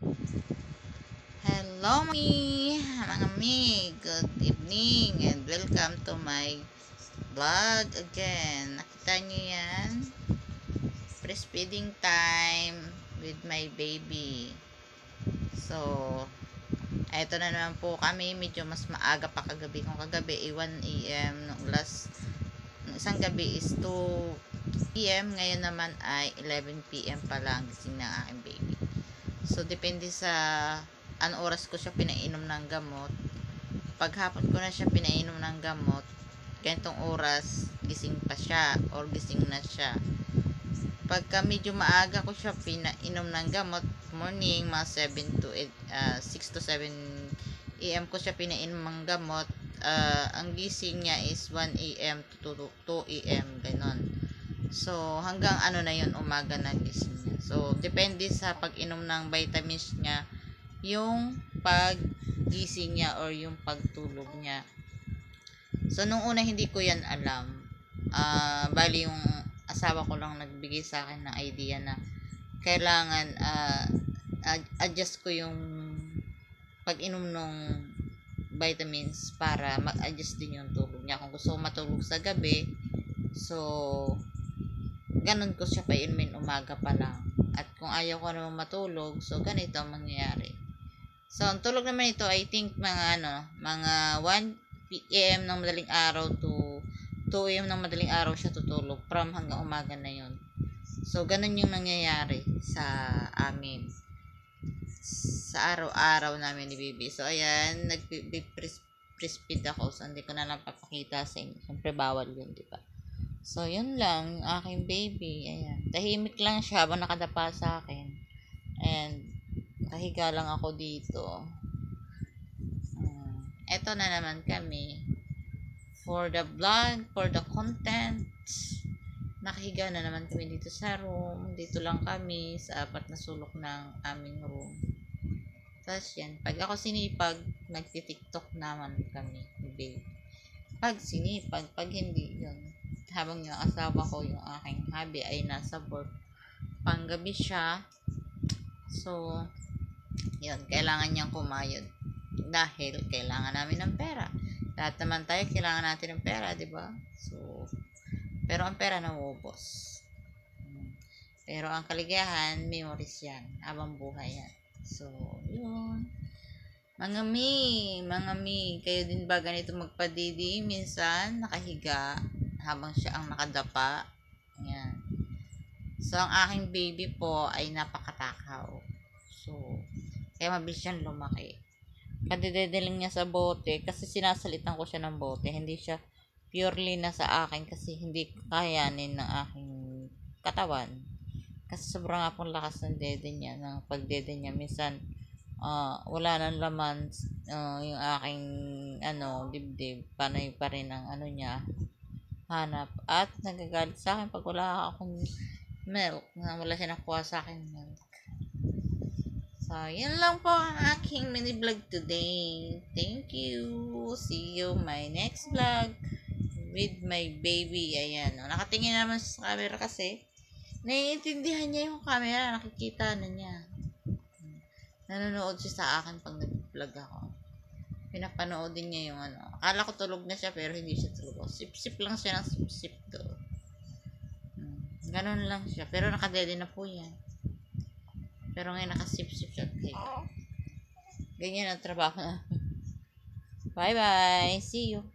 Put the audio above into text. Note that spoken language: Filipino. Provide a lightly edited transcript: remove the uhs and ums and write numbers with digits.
Hello mga mi, good evening and welcome to my vlog again. Nakita niyo yan? Breastfeeding time with my baby. So, eto na naman po kami, medyo mas maaga pa kagabi. Kung kagabi ay 1 AM, nung isang gabi is 2 PM, ngayon naman ay 11 PM pa lang gising ng aking baby. So, depende sa anong oras ko siya pinainom ng gamot. Paghapon ko na siya pinainom ng gamot, ganitong oras, gising pa siya or gising na siya. Pagka medyo maaga ko siya pinainom ng gamot, morning, mga 6 to 7 AM ko siya pinainom ng gamot, ang gising niya is 1 AM to 2 AM, ganon. So, hanggang ano na yun, umaga na gising niya. So, depende sa pag-inom ng vitamins niya, yung paggising niya or yung pagtulog niya. So, nung una hindi ko yan alam. Bali yung asawa ko lang nagbigay sa akin ng idea na kailangan adjust ko yung pag-inom ng vitamins para mag-adjust din yung tulog niya. Kung gusto ko matulog sa gabi, so ganun ko siya painumin umaga pa lang. At kung ayaw ko naman matulog, so ganito ang mangyayari. So, ang tulog naman ito, I think mga 1 PM ng madaling araw to 2 AM ng madaling araw siya tutulog from hanggang umaga na yon. So, ganun yung nangyayari sa amin. Sa araw-araw namin ni baby. So, ayan, nag-breastfeed ako. So, hindi ko na lang papakita sa inyo. Siyempre, bawal yun, di ba? So, yun lang, aking baby. Ayan. Tahimik lang siya habang nakadapa sa akin. And, kahiga lang ako dito. Eto na naman kami. For the vlog, for the content, nakahiga na naman kami dito sa room. Dito lang kami sa apat na sulok ng aming room. Tapos yan, pag ako sinipag, nagtitiktok naman kami ni babe. Pag sinipag, pag hindi, yun. Habang yung asawa ko, yung aking hubby ay nasa work. Panggabi siya. So, yun, kailangan niyang kumayod dahil kailangan namin ng pera. Lahat naman tayo kailangan natin ng pera, di ba? So, pero ang pera nauubos. Pero ang kaligayahan, memories yan. Habang buhay yan. So, yun. Mga mi, kayo din ba ganito magpadidi? Minsan, nakahiga habang siya ang nakadapa. Yan. So, ang aking baby po ay napakatakaw. So, kaya mabilis siyang lumaki. Kadidedeling niya sa bote kasi sinasalitan ko siya ng bote. Hindi siya purely na sa akin kasi hindi kayanin ng aking katawan. Kasi sobrang nga pong lakas ng dede niya, ng pagdede niya. Minsan, wala nang laman yung aking dibdib. Panay pa rin ang niya, hanap. At nagagalit sa akin pag wala akong milk. Wala siya nakuha sa akin milk. So, yun lang po ang aking mini vlog today. Thank you. See you my next vlog with my baby. Ayan. Nakatingin naman sa camera kasi naiintindihan niya yung camera. Nakikita na niya. Nanonood siya sa akin pag nag-vlog ako. Pinapanood din niya yung Akala ko tulog na siya pero hindi siya tulog. Sip-sip lang siya ng sip-sip doon. Ganun lang siya. Pero nakadede na po yan. Pero ngayon nakasip-sip siya. Ganyan ang trabaho na. Bye-bye. See you.